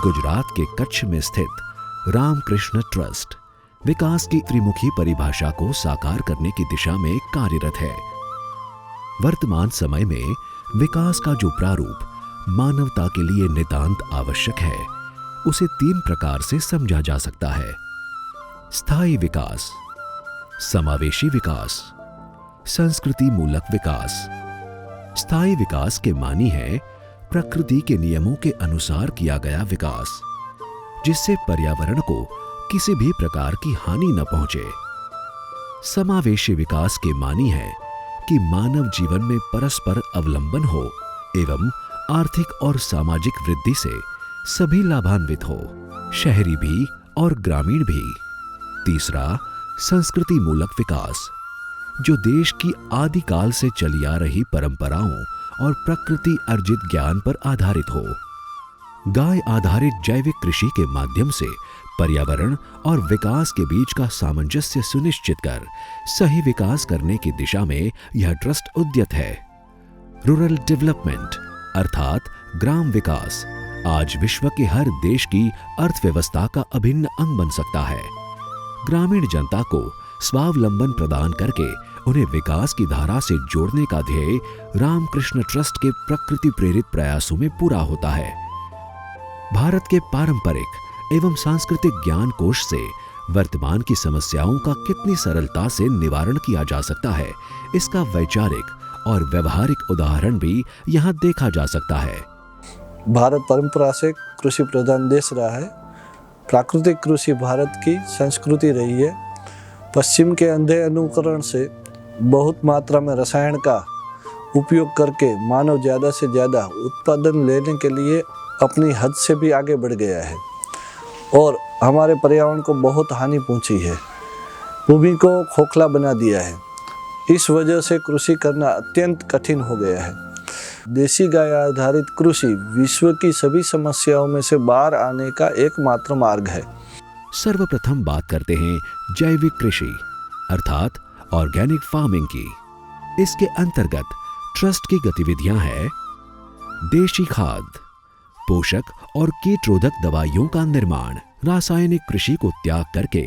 गुजरात के कच्छ में स्थित रामकृष्ण ट्रस्ट विकास की त्रिमुखी परिभाषा को साकार करने की दिशा में कार्यरत है। वर्तमान समय में विकास का जो प्रारूप मानवता के लिए नितांत आवश्यक है, उसे 3 प्रकार से समझा जा सकता है: स्थायी विकास, समावेशी विकास, संस्कृति मूलक विकास। स्थायी विकास के मानी है प्रकृति के नियमों के अनुसार किया गया विकास, जिससे पर्यावरण को किसी भी प्रकार की हानि न पहुंचे। समावेशी विकास के मानी है कि मानव जीवन में परस्पर अवलंबन हो एवं आर्थिक और सामाजिक वृद्धि से सभी लाभान्वित हो, शहरी भी और ग्रामीण भी। तीसरा, संस्कृति मूलक विकास, जो देश की आदिकाल से चली आ रही परंपराओं और प्रकृति अर्जित ज्ञान पर आधारित हो। गाय आधारित जैविक कृषि के माध्यम से पर्यावरण और विकास के बीच का सामंजस्य सुनिश्चित कर सही विकास करने की दिशा में यह ट्रस्ट उद्यत है। रूरल डेवलपमेंट अर्थात ग्राम विकास आज विश्व के हर देश की अर्थव्यवस्था का अभिन्न अंग बन सकता है। ग्रामीण जनता को स्वावलंबन प्रदान करके उन्हें विकास की धारा से जोड़ने का ध्येय रामकृष्ण ट्रस्ट के प्रकृति प्रेरित प्रयासों में पूरा होता है। भारत के पारंपरिक एवं सांस्कृतिक ज्ञान कोश से वर्तमान की समस्याओं का कितनी सरलता से निवारण किया जा सकता है, इसका वैचारिक और व्यवहारिक उदाहरण भी यहाँ देखा जा सकता है। भारत परंपरा से कृषि प्रधान देश रहा है। प्राकृतिक कृषि भारत की संस्कृति रही है। पश्चिम के अंधे अनुकरण से बहुत मात्रा में रसायन का उपयोग करके मानव ज़्यादा से ज़्यादा उत्पादन लेने के लिए अपनी हद से भी आगे बढ़ गया है और हमारे पर्यावरण को बहुत हानि पहुंची है, भूमि को खोखला बना दिया है। इस वजह से कृषि करना अत्यंत कठिन हो गया है। देसी गाय आधारित कृषि विश्व की सभी समस्याओं में से बाहर आने का एकमात्र मार्ग है। सर्वप्रथम बात करते हैं जैविक कृषि अर्थात ऑर्गेनिक फार्मिंग की। इसके अंतर्गत ट्रस्ट की गतिविधियां हैं देशी खाद, पोषक और कीटरोधक दवाइयों का निर्माण, रासायनिक कृषि को त्याग करके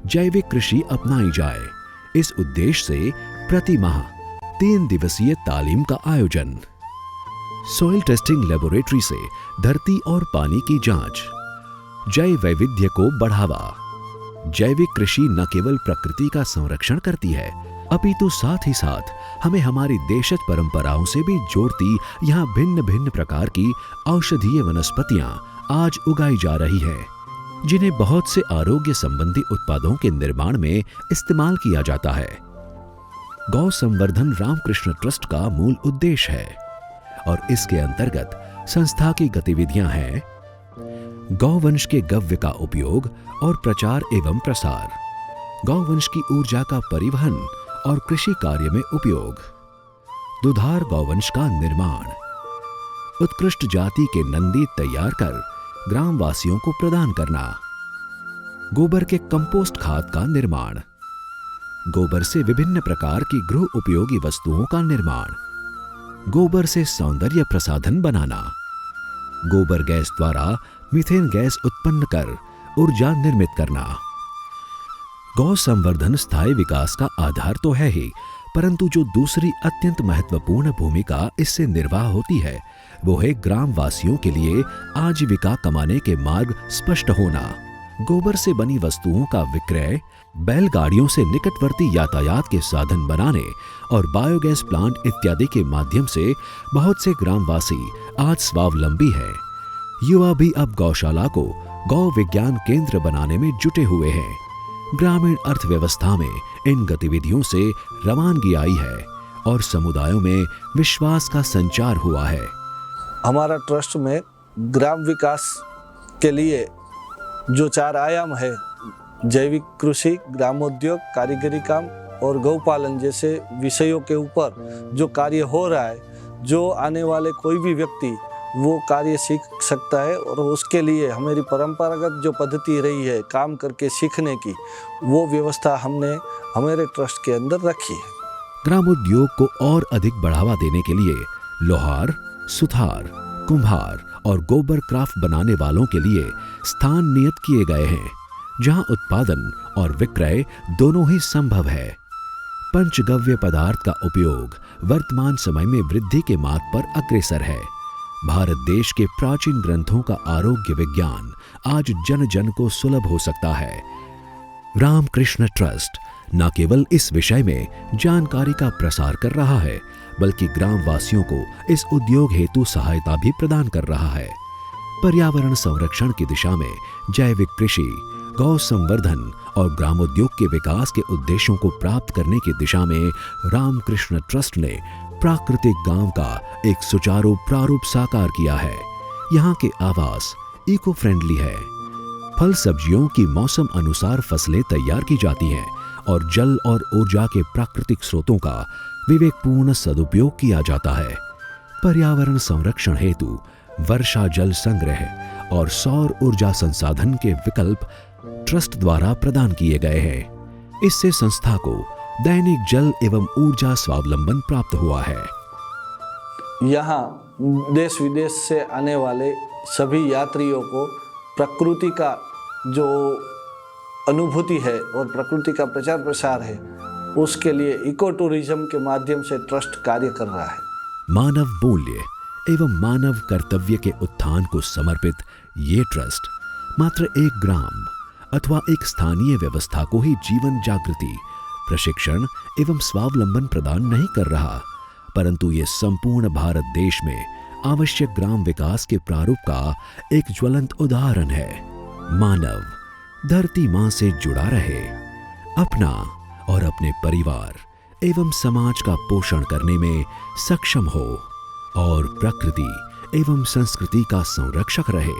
जैविक कृषि अपनाई जाए। इस उद्देश्य से प्रति माह 3 दिवसीय तालीम का आयोजन, सॉइल टेस्टिंग लेबोरेटरी से धरती और पानी की जांच, जैव वैविध्य को बढ़ावा। जैविक कृषि न केवल प्रकृति का संरक्षण करती है, अपितु साथ ही साथ हमें हमारी देशज परंपराओं से भी जोड़ती यहाँ भिन्न भिन्न प्रकार की औषधीय वनस्पतियां आज उगाई जा रही है, जिन्हें बहुत से आरोग्य संबंधी उत्पादों के निर्माण में इस्तेमाल किया जाता है। गौ संवर्धन रामकृष्ण ट्रस्ट का मूल उद्देश्य है और इसके अंतर्गत संस्था की गतिविधियां हैं गौवंश के गव्य का उपयोग और प्रचार एवं प्रसार, गौवंश की ऊर्जा का परिवहन और कृषि कार्य में उपयोग, दुधार गौवंश का निर्माण, उत्कृष्ट जाति के नंदी तैयार कर ग्रामवासियों को प्रदान करना, गोबर के कंपोस्ट खाद का निर्माण, गोबर से विभिन्न प्रकार की गृह उपयोगी वस्तुओं का निर्माण, गोबर से सौंदर्य प्रसाधन बनाना, गोबर गैस द्वारा मीथेन गैस उत्पन्न कर ऊर्जा निर्मित करना। गौ संवर्धन स्थायी विकास का आधार तो है ही, परंतु जो दूसरी अत्यंत महत्वपूर्ण भूमिका इससे निर्वाह होती है, वो है ग्रामवासियों के लिए आजीविका कमाने के मार्ग स्पष्ट होना। गोबर से बनी वस्तुओं का विक्रय, बैलगाड़ियों से निकटवर्ती यातायात के साधन बनाने और बायोगैस प्लांट इत्यादि के माध्यम से बहुत से ग्रामवासी आज स्वावलंबी है। युवा भी अब गौशाला को गौ विज्ञान केंद्र बनाने में जुटे हुए हैं। ग्रामीण अर्थव्यवस्था में इन गतिविधियों से रवानगी आई है और समुदायों में विश्वास का संचार हुआ है। हमारा ट्रस्ट में ग्राम विकास के लिए जो 4 आयाम है, जैविक कृषि, ग्रामोद्योग, कारीगरी काम और गौपालन जैसे विषयों के ऊपर जो कार्य हो रहा है, जो आने वाले कोई भी व्यक्ति वो कार्य सीख सकता है और उसके लिए हमारी परंपरागत जो पद्धति रही है काम करके सीखने की, वो व्यवस्था हमने हमारे ट्रस्ट के अंदर रखी है। ग्रामोद्योग को और अधिक बढ़ावा देने के लिए लोहार, सुथार, कुम्हार और गोबर क्राफ्ट बनाने वालों के लिए स्थान नियत किए गए हैं, जहां उत्पादन और विक्रय दोनों ही संभव है। पंचगव्य पदार्थ का उपयोग वर्तमान समय में वृद्धि के मार्ग पर अग्रसर है। भारत देश के प्राचीन ग्रंथों का आरोग्य विज्ञान आज जन जन को सुलभ हो सकता है। रामकृष्ण ट्रस्ट न केवल इस विषय में जानकारी का प्रसार कर रहा है, बल्कि ग्रामवासियों को इस उद्योग हेतु सहायता भी प्रदान कर रहा है। पर्यावरण संरक्षण की दिशा में जैविक कृषि, गौ संवर्धन और ग्रामोद्योग के विकास के उद्देश्यों को प्राप्त करने की दिशा में रामकृष्ण ट्रस्ट ने प्राकृतिक गांव का एक सुचारू प्रारूप साकार किया है। यहाँ के आवास इको फ्रेंडली है। फल सब्जियों की मौसम अनुसार फसलें तैयार की जाती हैं और जल और ऊर्जा के प्राकृतिक स्रोतों का विवेकपूर्ण सदुपयोग किया जाता है। पर्यावरण संरक्षण हेतु वर्षा जल संग्रह और सौर ऊर्जा संसाधन के विकल्प ट्रस्ट द्वारा प्रदान किए गए हैं। इससे संस्था को दैनिक जल एवं ऊर्जा स्वावलंबन प्राप्त हुआ है। यहाँ देश विदेश से आने वाले सभी यात्रियों को प्रकृति का जो अनुभूति है और प्रकृति का प्रचार प्रसार है, उसके लिए इको टूरिज्म के माध्यम से ट्रस्ट कार्य कर रहा है। मानव मूल्य एवं मानव कर्तव्य के उत्थान को समर्पित ये ट्रस्ट मात्र एक ग्राम अथवा एक स्थानीय व्यवस्था को ही जीवन जागृति, प्रशिक्षण एवं स्वावलंबन प्रदान नहीं कर रहा, परंतु ये संपूर्ण भारत देश में आवश्यक ग्राम विकास के प्रारूप का एक ज्वलंत उदाहरण है। मानव धरती मां से जुड़ा रहे, अपना और अपने परिवार एवं समाज का पोषण करने में सक्षम हो और प्रकृति एवं संस्कृति का संरक्षक रहे,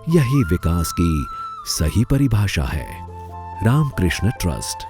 यही विकास की सही परिभाषा है। रामकृष्ण ट्रस्ट।